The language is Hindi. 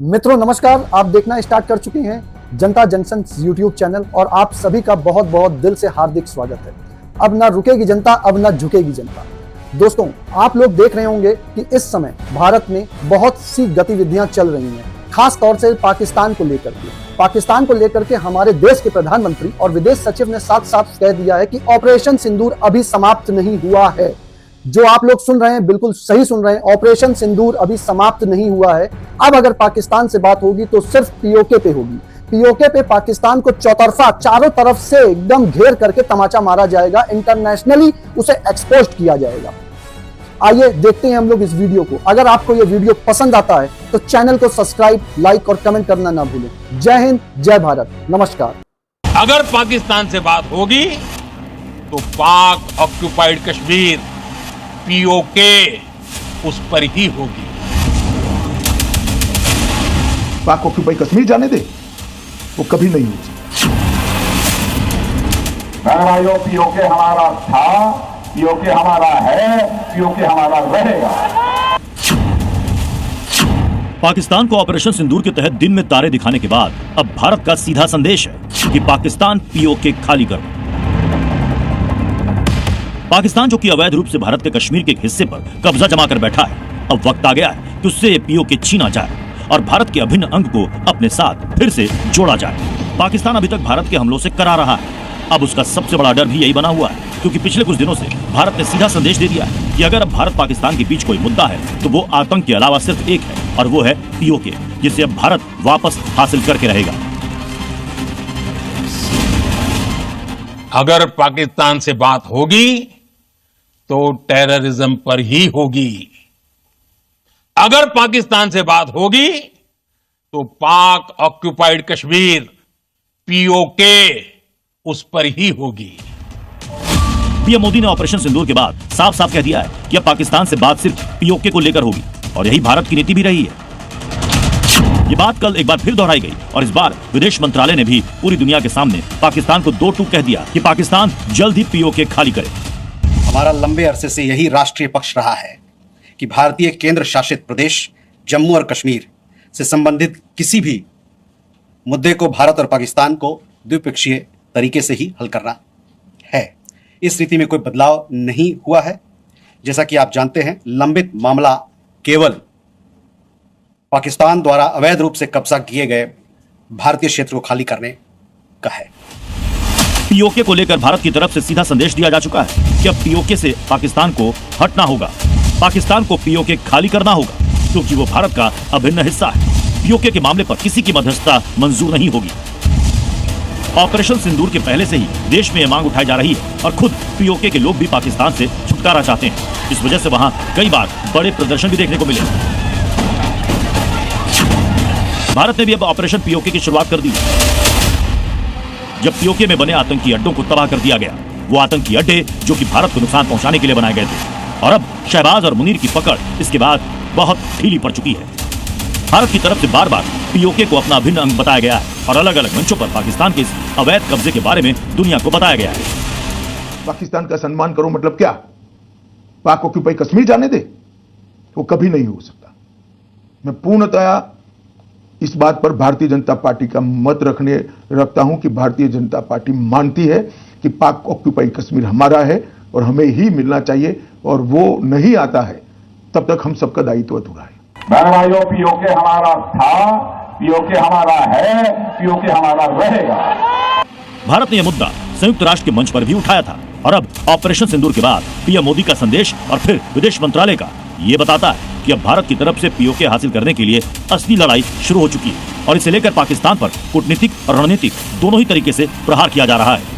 मित्रों नमस्कार, आप देखना स्टार्ट कर चुके हैं जनता जंक्शन यूट्यूब चैनल और आप सभी का बहुत बहुत दिल से हार्दिक स्वागत है। अब ना रुकेगी जनता, अब ना झुकेगी जनता। दोस्तों, आप लोग देख रहे होंगे कि इस समय भारत में बहुत सी गतिविधियां चल रही हैं, खास तौर से पाकिस्तान को लेकर के हमारे देश के प्रधानमंत्री और विदेश सचिव ने साफ साफ कह दिया है कि ऑपरेशन सिंदूर अभी समाप्त नहीं हुआ है। जो आप लोग सुन रहे हैं बिल्कुल सही सुन रहे हैं, ऑपरेशन सिंदूर अभी समाप्त नहीं हुआ है। अब अगर पाकिस्तान से बात होगी तो सिर्फ पीओके पे होगी। पीओके पे पाकिस्तान को चौतरफा चारों तरफ से एकदम घेर करके तमाचा मारा जाएगा, इंटरनेशनली उसे एक्सपोज किया जाएगा। आइए देखते हैं हम लोग इस वीडियो को। अगर आपको यह वीडियो पसंद आता है तो चैनल को सब्सक्राइब, लाइक और कमेंट करना ना भूलें। जय हिंद, जय भारत, नमस्कार। अगर पाकिस्तान से बात होगी तो पाक ऑक्युपाइड कश्मीर पीओके उस पर ही होगी। पाक ऑक्युपाइड कश्मीर जाने दे, वो कभी नहीं हो सकता। भाइयों, पीओके हमारा था, पीओके हमारा है, पीओके हमारा रहेगा। पाकिस्तान को ऑपरेशन सिंदूर के तहत दिन में तारे दिखाने के बाद अब भारत का सीधा संदेश है कि पाकिस्तान पीओके खाली करो। पाकिस्तान जो कि अवैध रूप से भारत के कश्मीर के एक हिस्से पर कब्जा जमा कर बैठा है, अब वक्त आ गया है कि उससे पीओके छीना जाए और भारत के अभिन्न अंग को अपने साथ फिर से जोड़ा जाए। पाकिस्तान अभी तक भारत के हमलों से करा रहा है। अब उसका सबसे बड़ा डर भी यही बना हुआ है, क्योंकि पिछले कुछ दिनों से भारत ने सीधा संदेश दे दिया है कि अगर अब भारत पाकिस्तान के बीच कोई मुद्दा है तो वो आतंक के अलावा सिर्फ एक है, और वो है पीओके, जिसे अब भारत वापस हासिल करके रहेगा। अगर पाकिस्तान से बात होगी तो टेररिज्म पर ही होगी। अगर पाकिस्तान से बात होगी तो पाक ऑक्युपाइड कश्मीर पीओके उस पर ही होगी। पीएम मोदी ने ऑपरेशन सिंदूर के बाद साफ साफ कह दिया है कि अब पाकिस्तान से बात सिर्फ पीओके को लेकर होगी, और यही भारत की नीति भी रही है। ये बात कल एक बार फिर दोहराई गई और इस बार विदेश मंत्रालय ने भी पूरी दुनिया के सामने पाकिस्तान को दो टूक कह दिया कि पाकिस्तान जल्द ही पीओके खाली करे। हमारा लंबे अरसे से यही राष्ट्रीय पक्ष रहा है कि भारतीय केंद्र शासित प्रदेश जम्मू और कश्मीर से संबंधित किसी भी मुद्दे को भारत और पाकिस्तान को द्विपक्षीय तरीके से ही हल करना है। इस स्थिति में कोई बदलाव नहीं हुआ है। जैसा कि आप जानते हैं, लंबित मामला केवल पाकिस्तान द्वारा अवैध रूप से कब्जा किए गए भारतीय क्षेत्र को खाली करने का है। पीओके को लेकर भारत की तरफ से सीधा संदेश दिया जा चुका है कि अब पीओके से पाकिस्तान को हटना होगा, पाकिस्तान को पीओके खाली करना होगा, क्योंकि वो भारत का अभिन्न हिस्सा है। पीओके के मामले पर किसी की मध्यस्थता मंजूर नहीं होगी। ऑपरेशन सिंदूर के पहले से ही देश में यह मांग उठाई जा रही है और खुद पीओके के लोग भी पाकिस्तान से छुटकारा चाहते हैं। इस वजह से वहां कई बार बड़े प्रदर्शन भी देखने को मिले। भारत ने भी अब ऑपरेशन पीओके की शुरुआत कर दी। जब पीओके में बने आतंकी अड्डों को तबाह कर दिया गया, वो आतंकी अड्डे जो कि भारत को नुकसान पहुंचाने के लिए बनाए गए थे, और अब शहबाज और मुनीर की पकड़ इसके बाद बहुत ढीली पड़ चुकी है। भारत की तरफ से बार बार पीओके को अपना अभिन्न अंग बताया गया है और अलग अलग मंचों पर पाकिस्तान के इस अवैध कब्जे के बारे में दुनिया को बताया गया है। पाकिस्तान का सम्मान करो मतलब क्या? पाक ऑक्युपाइड कश्मीर जाने दे, वो कभी नहीं हो सकता। मैं पूर्णतया इस बात पर भारतीय जनता पार्टी का मत रखता हूं कि भारतीय जनता पार्टी मानती है कि पाक ऑक्युपाइड कश्मीर हमारा है और हमें ही मिलना चाहिए, और वो नहीं आता है तब तक हम सबका दायित्व अधूरा है। भाइयों, पीओके हमारा था, पीओके हमारा है, पीओके हमारा रहेगा। भारत ने यह मुद्दा संयुक्त राष्ट्र के मंच पर भी उठाया था, और अब ऑपरेशन सिंदूर के बाद पीएम मोदी का संदेश और फिर विदेश मंत्रालय का ये बताता है कि अब भारत की तरफ से पीओके हासिल करने के लिए असली लड़ाई शुरू हो चुकी है, और इसे लेकर पाकिस्तान पर कूटनीतिक और रणनीतिक दोनों ही तरीके से प्रहार किया जा रहा है।